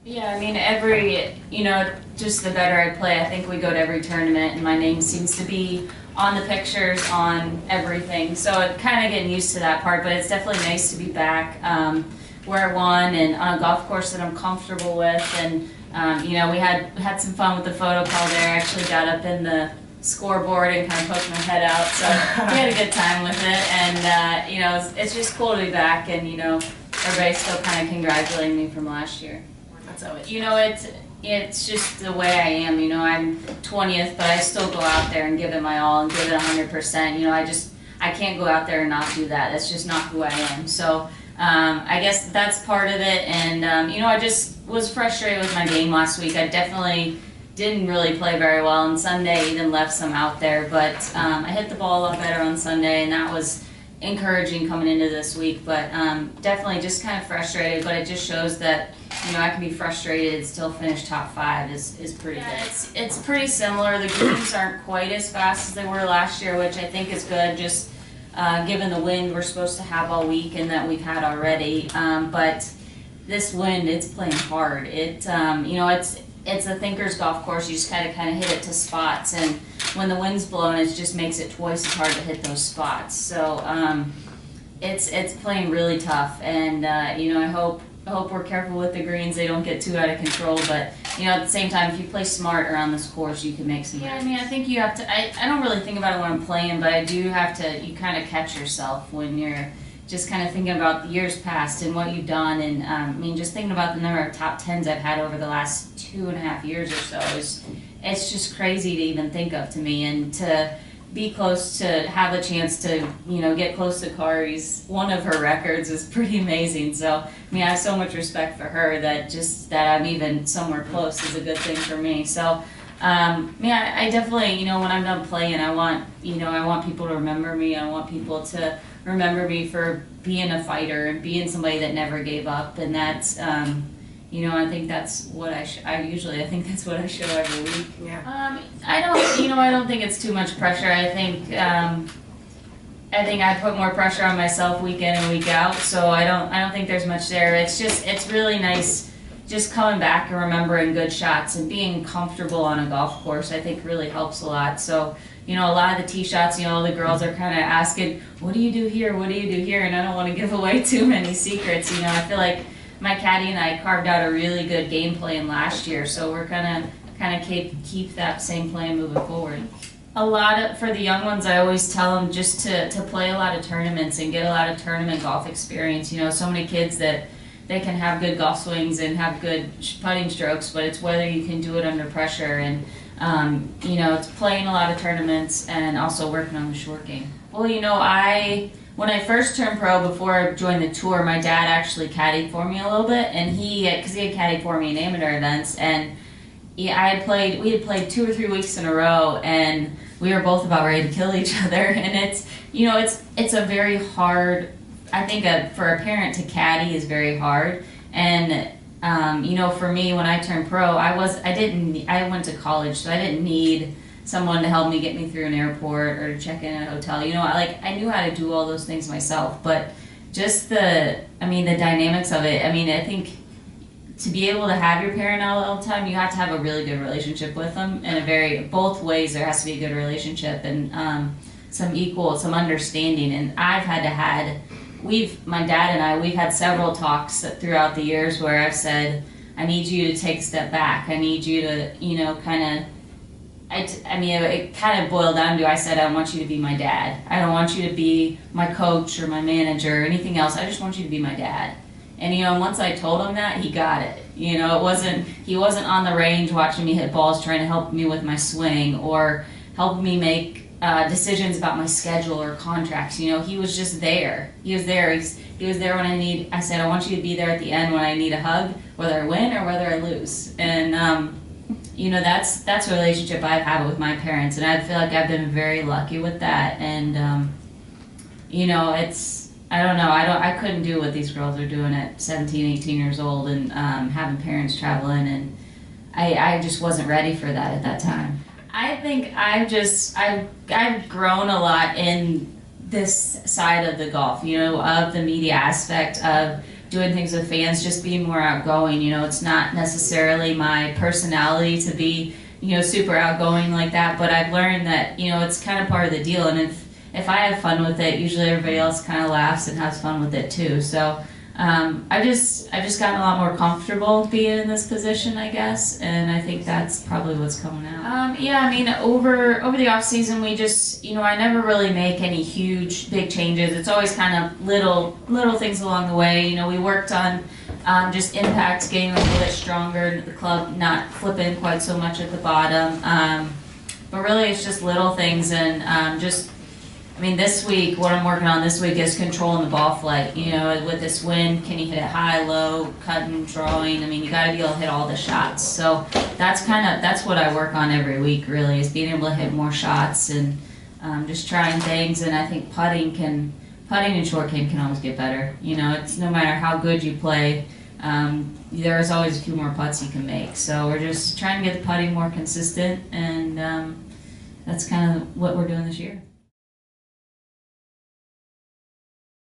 Yeah, I mean, just the better I play, I think we go to every tournament and my name seems to be on the pictures, on everything. So it kind of getting used to that part, but it's definitely nice to be back where I won and on a golf course that I'm comfortable with. And, we had some fun with the photo call there. I actually got up in the scoreboard and kind of poked my head out. So we had a good time with it. And, it's just cool to be back and, everybody's still kind of congratulating me from last year. That's always It's just the way I am. I'm 20th, but I still go out there and give it my all and give it 100%. I can't go out there and not do that. That's just not who I am. So I guess that's part of it. And I just was frustrated with my game last week. I definitely didn't really play very well on Sunday. Even left some out there, but I hit the ball a lot better on Sunday, and that was encouraging coming into this week. But definitely just kind of frustrated. But it just shows that I can be frustrated and still finish top 5 is pretty good. It's pretty similar. The greens aren't quite as fast as they were last year, which I think is good. Just given the wind we're supposed to have all week and that we've had already. But this wind, it's playing hard. It's a thinker's golf course. You just kind of hit it to spots, and when the wind's blowing, it just makes it twice as hard to hit those spots. So it's playing really tough, and I hope we're careful with the greens. They don't get too out of control, but at the same time, if you play smart around this course, you can make some. Yeah, I mean, I think you have to. I don't really think about it when I'm playing, but I do have to. You kind of catch yourself when you're just kind of thinking about the years past and what you've done, and just thinking about the number of top 10s I've had over the last 2.5 years or so it's just crazy to even think of to me, and to be close to have a chance to get close to Kari's one of her records is pretty amazing. So I have so much respect for her that I'm even somewhere close is a good thing for me. So I definitely when I'm done playing, I want people to remember me. I want people to remember me for being a fighter and being somebody that never gave up, and that's I think that's what I think that's what I show every week. Yeah. I don't think it's too much pressure. I think I put more pressure on myself week in and week out, so I don't think there's much there. It's really nice just coming back and remembering good shots and being comfortable on a golf course. I think really helps a lot. So a lot of the tee shots, the girls are kind of asking, what do you do here? What do you do here? And I don't want to give away too many secrets. I feel like my caddy and I carved out a really good game plan last year, so we're gonna kind of keep that same plan moving forward. For the young ones, I always tell them just to play a lot of tournaments and get a lot of tournament golf experience. So many kids that they can have good golf swings and have good putting strokes, but it's whether you can do it under pressure. And it's playing a lot of tournaments and also working on the short game. Well, when I first turned pro, before I joined the tour, my dad actually caddied for me a little bit, and because he had caddied for me in amateur events, and we had played 2 or 3 weeks in a row, and we were both about ready to kill each other. And it's a very hard. I think for a parent to caddy is very hard, and for me, when I turned pro, I went to college, so I didn't need someone to help me get me through an airport or to check in at a hotel. I knew how to do all those things myself, but just the dynamics of it. I think to be able to have your parent out all the time, you have to have a really good relationship with them, and both ways there has to be a good relationship and some understanding. And my dad and I, we've had several talks throughout the years where I've said, I need you to take a step back. I need you to, it kind of boiled down to, I said, I want you to be my dad. I don't want you to be my coach or my manager or anything else. I just want you to be my dad. And, once I told him that, he got it. He wasn't on the range watching me hit balls trying to help me with my swing or help me make decisions about my schedule or contracts. He was just there. He was there. He was there when I said, I want you to be there at the end when I need a hug, whether I win or whether I lose. And, that's a relationship I've had with my parents, and I feel like I've been very lucky with that. And, I don't know. I couldn't do what these girls are doing at 17, 18 years old and having parents travel in, and I just wasn't ready for that at that time. I think I've grown a lot in this side of the golf, of the media aspect of doing things with fans, just being more outgoing. You know, it's not necessarily my personality to be, you know, super outgoing like that, but I've learned that, you know, it's kind of part of the deal. And if I have fun with it, usually everybody else kind of laughs and has fun with it too. So I've just gotten a lot more comfortable being in this position, I guess, and I think that's probably what's coming out. Yeah, I mean, over the off season, we just, you know, I never really make any huge, big changes. It's always kind of little things along the way. You know, we worked on just impact, getting a little bit stronger, the club not flipping quite so much at the bottom. But really, it's just little things, and I mean, this week, what I'm working on this week is controlling the ball flight. You know, with this wind, can you hit it high, low, cutting, drawing? I mean, you got to be able to hit all the shots. So that's what I work on every week, really, is being able to hit more shots and just trying things. And I think putting and short game can always get better. You know, it's no matter how good you play, there's always a few more putts you can make. So we're just trying to get the putting more consistent, and that's kind of what we're doing this year.